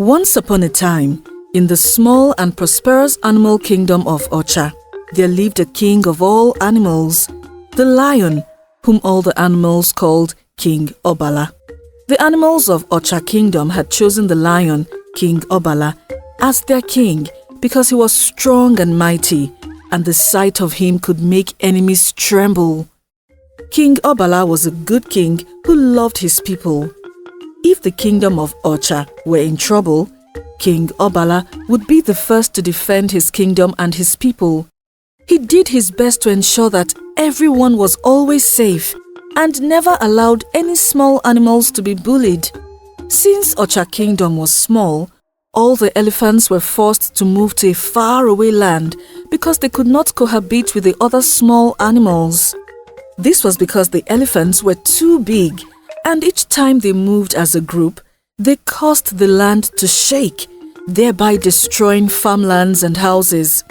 Once upon a time, in the small and prosperous animal kingdom of Ocha, there lived a king of all animals, the lion, whom all the animals called King Obala. The animals of Ocha kingdom had chosen the lion, King Obala, as their king because he was strong and mighty, and the sight of him could make enemies tremble. King Obala was a good king who loved his people. If the kingdom of Ocha were in trouble, King Obala would be the first to defend his kingdom and his people. He did his best to ensure that everyone was always safe and never allowed any small animals to be bullied. Since Ocha kingdom was small, all the elephants were forced to move to a faraway land because they could not cohabit with the other small animals. This was because the elephants were too big, and each time they moved as a group, they caused the land to shake, thereby destroying farmlands and houses.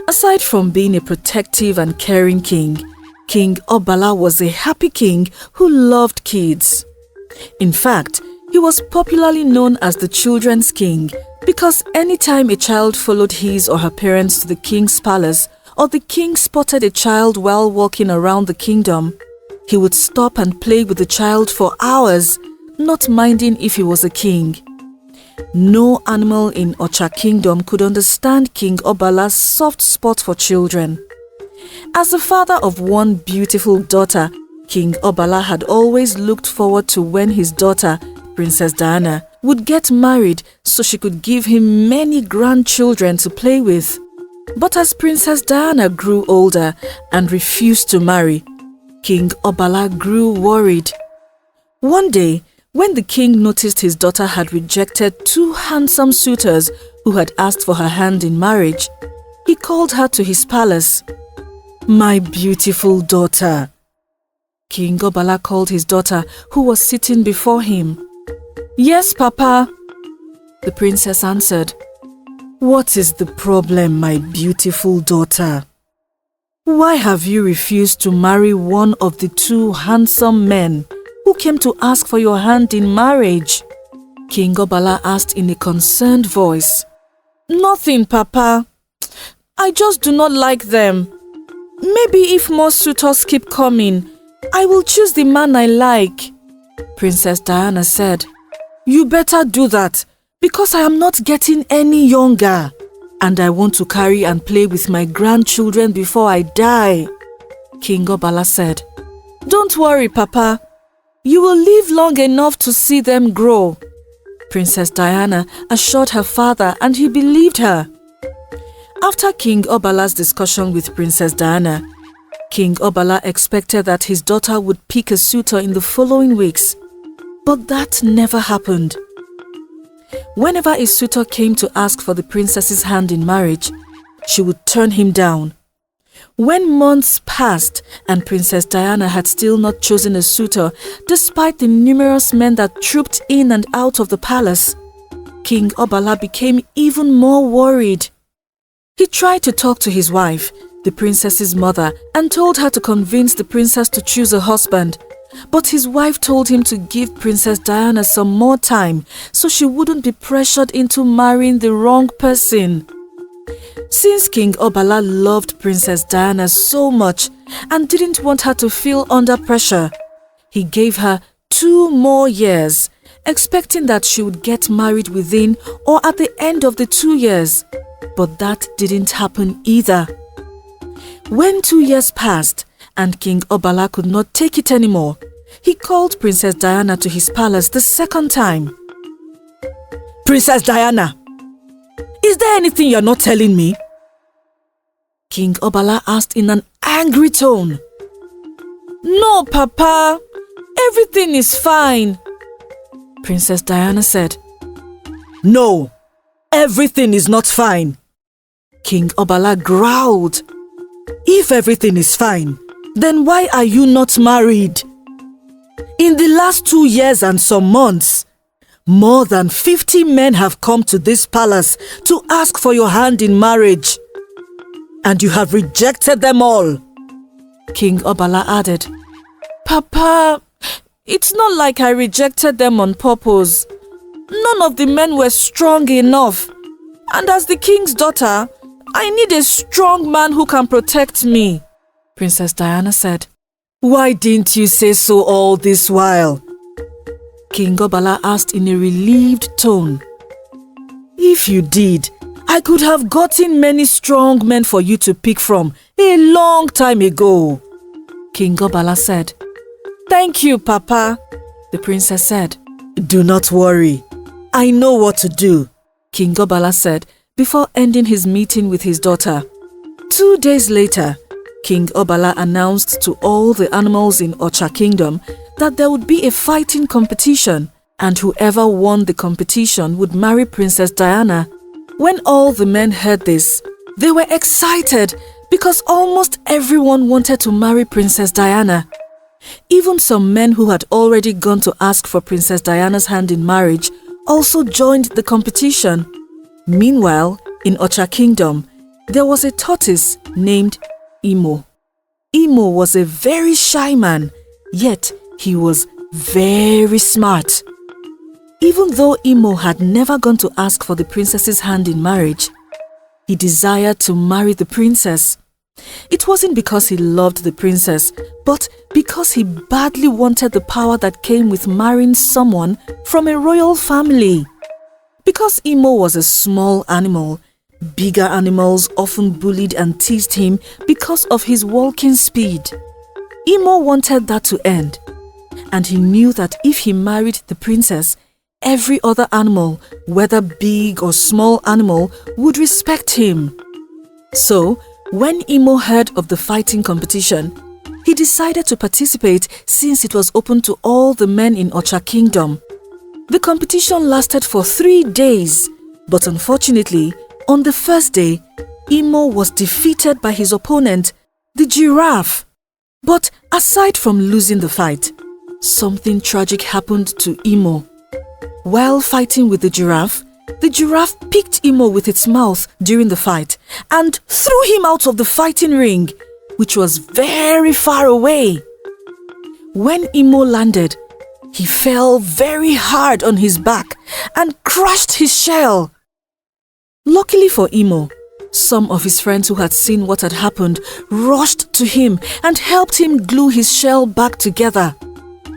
Aside from being a protective and caring king, King Obala was a happy king who loved kids. In fact, he was popularly known as the children's king because anytime a child followed his or her parents to the king's palace, or the king spotted a child while walking around the kingdom, he would stop and play with the child for hours, not minding if he was a king. No animal in Ocha kingdom could understand King Obala's soft spot for children. As the father of one beautiful daughter, King Obala had always looked forward to when his daughter, Princess Diana, would get married so she could give him many grandchildren to play with. But as Princess Diana grew older and refused to marry, King Obala grew worried. One day, when the king noticed his daughter had rejected two handsome suitors who had asked for her hand in marriage, he called her to his palace. "My beautiful daughter." King Obala called his daughter, who was sitting before him. "Yes, Papa," the princess answered. "What is the problem, my beautiful daughter? Why have you refused to marry one of the two handsome men who came to ask for your hand in marriage?" King Obala asked in a concerned voice. "Nothing, Papa. I just do not like them. Maybe if more suitors keep coming, I will choose the man I like," Princess Diana said. "You better do that, because I am not getting any younger, and I want to carry and play with my grandchildren before I die," King Obala said. "Don't worry, Papa. You will live long enough to see them grow," Princess Diana assured her father, and he believed her. After King Obala's discussion with Princess Diana, King Obala expected that his daughter would pick a suitor in the following weeks, but that never happened. Whenever a suitor came to ask for the princess's hand in marriage, she would turn him down. When months passed and Princess Diana had still not chosen a suitor, despite the numerous men that trooped in and out of the palace, King Obala became even more worried. He tried to talk to his wife, the princess's mother, and told her to convince the princess to choose a husband. But his wife told him to give Princess Diana some more time so she wouldn't be pressured into marrying the wrong person. Since King Obala loved Princess Diana so much and didn't want her to feel under pressure, he gave her 2 more years, expecting that she would get married within or at the end of the 2 years. But that didn't happen either. When 2 years passed and King Obala could not take it anymore, he called Princess Diana to his palace the second time. "Princess Diana, is there anything you're not telling me?" King Obala asked in an angry tone. "No, Papa. Everything is fine," Princess Diana said. "No, everything is not fine," King Obala growled. "If everything is fine, then why are you not married? In the last 2 years and some months, more than 50 men have come to this palace to ask for your hand in marriage, and you have rejected them all," King Obala added. "Papa, it's not like I rejected them on purpose. none of the men were strong enough. And as the king's daughter, I need a strong man who can protect me, Princess Diana said. Why didn't you say so all this while? King Obala asked in a relieved tone. If you did, I could have gotten many strong men for you to pick from a long time ago, King Obala said. Thank you, Papa, the princess said. Do not worry. I know what to do, King Obala said before ending his meeting with his daughter. 2 days later, King Obala announced to all the animals in Ocha Kingdom that there would be a fighting competition, and whoever won the competition would marry Princess Diana. When all the men heard this, they were excited because almost everyone wanted to marry Princess Diana. Even some men who had already gone to ask for Princess Diana's hand in marriage also joined the competition. Meanwhile, in Ocha Kingdom, there was a tortoise named Imo. Imo was a very shy man, yet he was very smart. Even though Imo had never gone to ask for the princess's hand in marriage, he desired to marry the princess. It wasn't because he loved the princess, but because he badly wanted the power that came with marrying someone from a royal family. Because Imo was a small animal, bigger animals often bullied and teased him because of his walking speed. Imo wanted that to end, and he knew that if he married the princess, every other animal, whether big or small animal, would respect him. So, when Imo heard of the fighting competition, he decided to participate since it was open to all the men in Ocha Kingdom. The competition lasted for 3 days, but unfortunately, on the first day, Imo was defeated by his opponent, the giraffe. But aside from losing the fight, something tragic happened to Imo. While fighting with the giraffe picked Imo with its mouth during the fight and threw him out of the fighting ring, which was very far away. When Imo landed, he fell very hard on his back and crushed his shell. Luckily for Imo, some of his friends who had seen what had happened rushed to him and helped him glue his shell back together.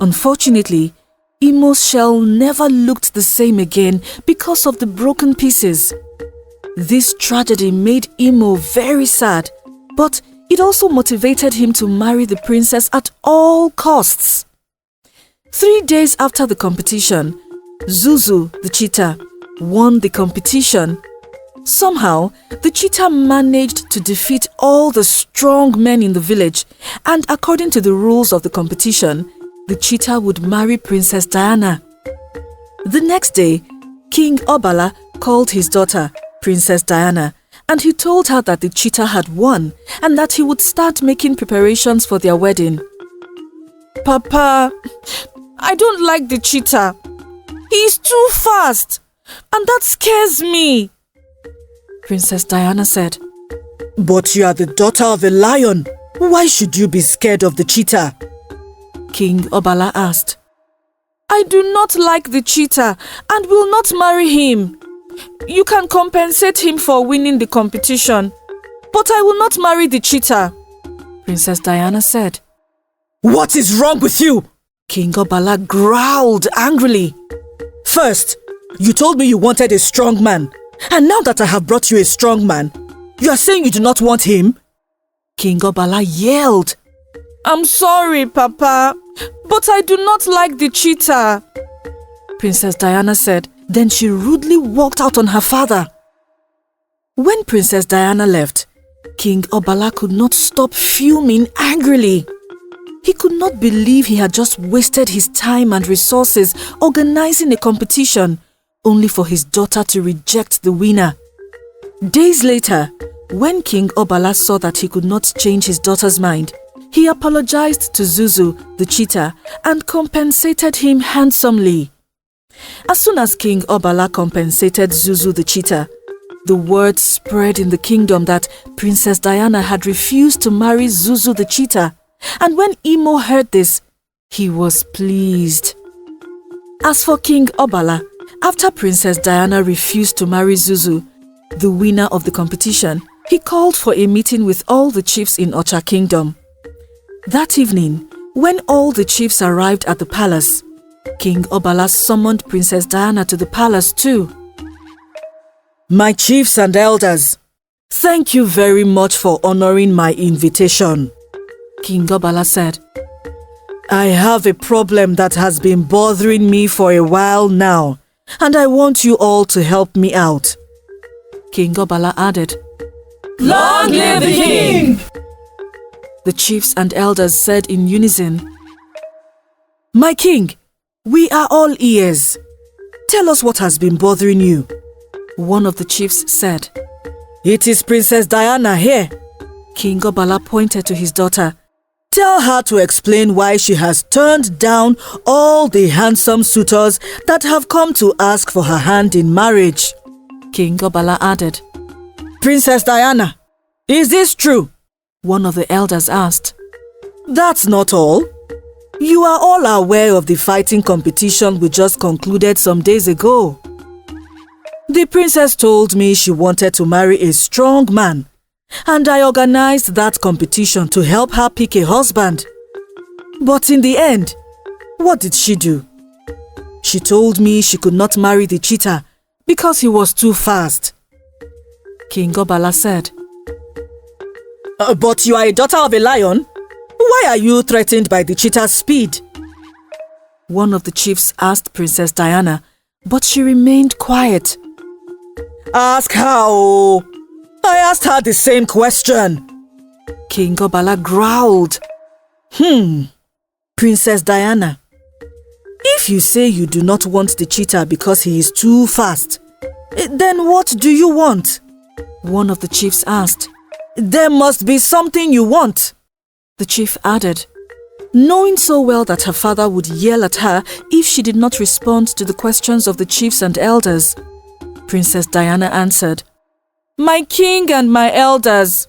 Unfortunately, Imo's shell never looked the same again because of the broken pieces. This tragedy made Imo very sad, but it also motivated him to marry the princess at all costs. 3 days after the competition, Zuzu, the cheetah, won the competition. Somehow, the cheetah managed to defeat all the strong men in the village, and according to the rules of the competition, the cheetah would marry Princess Diana. The next day, King Obala called his daughter, Princess Diana, and he told her that the cheetah had won and that he would start making preparations for their wedding. Papa, I don't like the cheetah. He's too fast, and that scares me, Princess Diana said. But you are the daughter of a lion. Why should you be scared of the cheetah? King Obala asked. I do not like the cheetah and will not marry him. You can compensate him for winning the competition, but I will not marry the cheetah, Princess Diana said. What is wrong with you? King Obala growled angrily. First, you told me you wanted a strong man, and now that I have brought you a strong man, you are saying you do not want him? King Obala yelled. I'm sorry, Papa, but I do not like the cheetah, Princess Diana said. Then she rudely walked out on her father. When Princess Diana left, King Obala could not stop fuming angrily. He could not believe he had just wasted his time and resources organizing a competition, only for his daughter to reject the winner. Days later, when King Obala saw that he could not change his daughter's mind, he apologized to Zuzu, the cheetah, and compensated him handsomely. As soon as King Obala compensated Zuzu, the cheetah, the word spread in the kingdom that Princess Diana had refused to marry Zuzu, the cheetah, and when Imo heard this, he was pleased. As for King Obala, After Princess Diana refused to marry Zuzu, the winner of the competition, he called for a meeting with all the chiefs in Ocha Kingdom. That evening, when all the chiefs arrived at the palace, King Obala summoned Princess Diana to the palace too. "My chiefs and elders, thank you very much for honoring my invitation," King Obala said. "I have a problem that has been bothering me for a while now, and I want you all to help me out." King Obala added, "Long live the king!" The chiefs and elders said in unison, "My king, we are all ears. Tell us what has been bothering you." One of the chiefs said, "It is Princess Diana here." King Obala pointed to his daughter. "Tell her to explain why she has turned down all the handsome suitors that have come to ask for her hand in marriage." King Obala added, "Princess Diana, is this true?" One of the elders asked. "That's not all. You are all aware of the fighting competition we just concluded some days ago. The princess told me she wanted to marry a strong man, and I organized that competition to help her pick a husband. But in the end, what did she do? She told me she could not marry the cheetah because he was too fast." King Obala said, "But you are a daughter of a lion. Why are you threatened by the cheetah's speed?" One of the chiefs asked Princess Diana, but she remained quiet. "Ask her, oh. I asked her the same question." King Obala growled. Princess Diana, if you say you do not want the cheetah because he is too fast, then what do you want?" One of the chiefs asked. "There must be something you want," the chief added, knowing so well that her father would yell at her if she did not respond to the questions of the chiefs and elders. Princess Diana answered, "My king and my elders,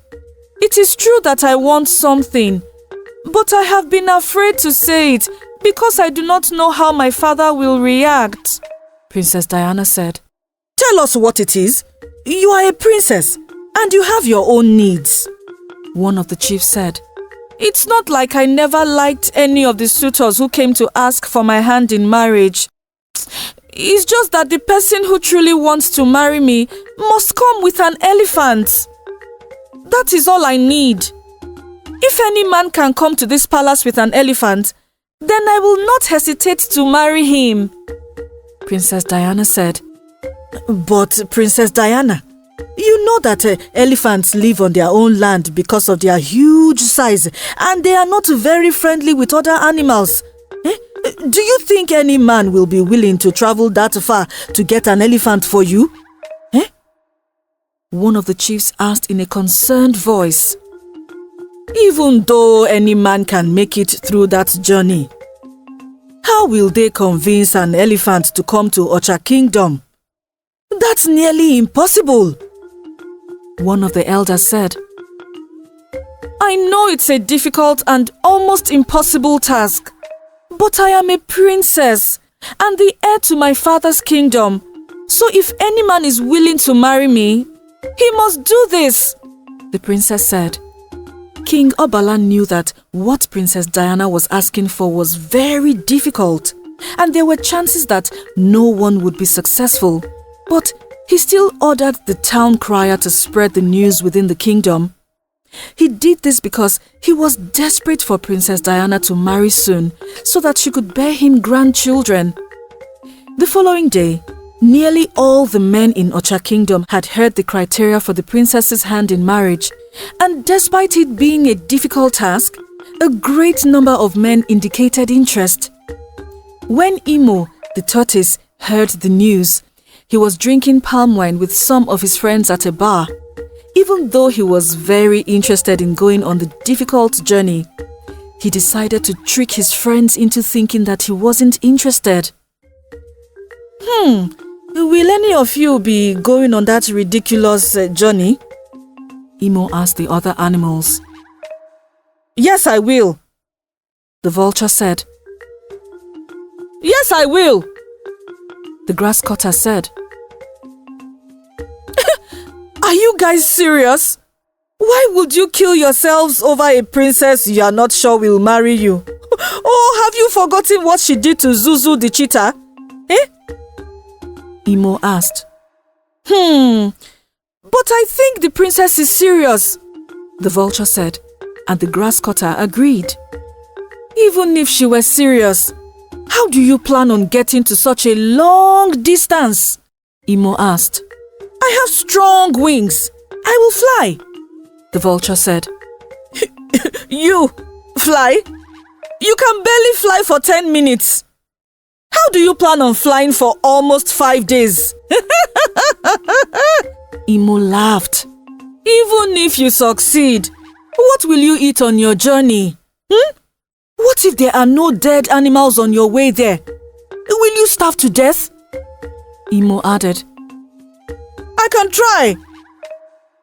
it is true that I want something, but I have been afraid to say it because I do not know how my father will react." Princess Diana said, "Tell us what it is. You are a princess and you have your own needs." One of the chiefs said, "It's not like I never liked any of the suitors who came to ask for my hand in marriage. It's just that the person who truly wants to marry me must come with an elephant. That is all I need. If any man can come to this palace with an elephant, then I will not hesitate to marry him." Princess Diana said, "But Princess Diana, you know that elephants live on their own land because of their huge size, and they are not very friendly with other animals. Do you think any man will be willing to travel that far to get an elephant for you?" One of the chiefs asked in a concerned voice. "Even though any man can make it through that journey, how will they convince an elephant to come to Ocha Kingdom? That's nearly impossible." One of the elders said, "I know it's a difficult and almost impossible task, but I am a princess and the heir to my father's kingdom. So if any man is willing to marry me, he must do this," the princess said. King Obala knew that what Princess Diana was asking for was very difficult, and there were chances that no one would be successful. But he still ordered the town crier to spread the news within the kingdom. He did this because he was desperate for Princess Diana to marry soon so that she could bear him grandchildren. The following day, nearly all the men in Ocha Kingdom had heard the criteria for the princess's hand in marriage, and despite it being a difficult task, a great number of men indicated interest. When Imo, the tortoise, heard the news, he was drinking palm wine with some of his friends at a bar. Even though he was very interested in going on the difficult journey, he decided to trick his friends into thinking that he wasn't interested. Will any of you be going on that ridiculous journey?" Imo asked the other animals. "Yes, I will," the vulture said. "Yes, I will," The grass cutter said. Are you guys serious? Why would you kill yourselves over a princess you are not sure will marry you? Oh, have you forgotten what she did to Zuzu the cheetah? Imo asked. But I think the princess is serious, the vulture said, and the grass cutter agreed. Even if she were serious, how do you plan on getting to such a long distance? Imo asked. I have strong wings. I will fly, the vulture said. You fly? You can barely fly for 10 minutes. How do you plan on flying for almost 5 days? Imo laughed. Even if you succeed, what will you eat on your journey? What if there are no dead animals on your way there? Will you starve to death? Imo added. I can try,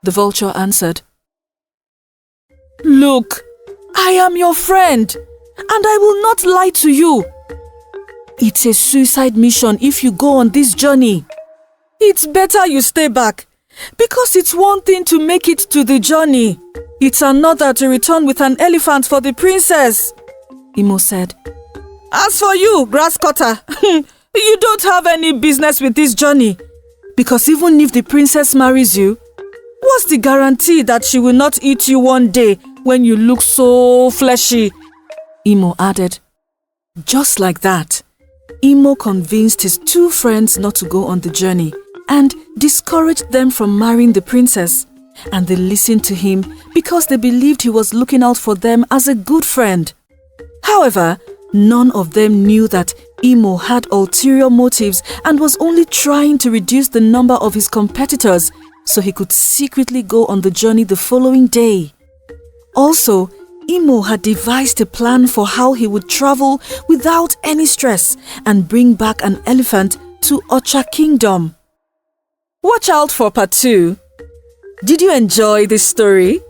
the vulture answered. Look, I am your friend, and I will not lie to you. It's a suicide mission if you go on this journey. It's better you stay back, because it's one thing to make it to the journey. It's another to return with an elephant for the princess, Imo said. As for you, grass cutter, you don't have any business with this journey, because even if the princess marries you, what's the guarantee that she will not eat you one day when you look so fleshy? Imo added. Just like that, Imo convinced his 2 friends not to go on the journey and discouraged them from marrying the princess. And they listened to him because they believed he was looking out for them as a good friend. However, none of them knew that Imo had ulterior motives and was only trying to reduce the number of his competitors so he could secretly go on the journey the following day. Also, Imo had devised a plan for how he would travel without any stress and bring back an elephant to Ocha Kingdom. Watch out for part 2. Did you enjoy this story?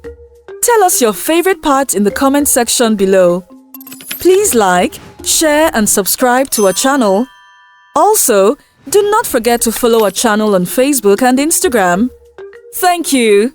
Tell us your favorite part in the comment section below. Please like, share and subscribe to our channel. Also, do not forget to follow our channel on Facebook and Instagram. Thank you.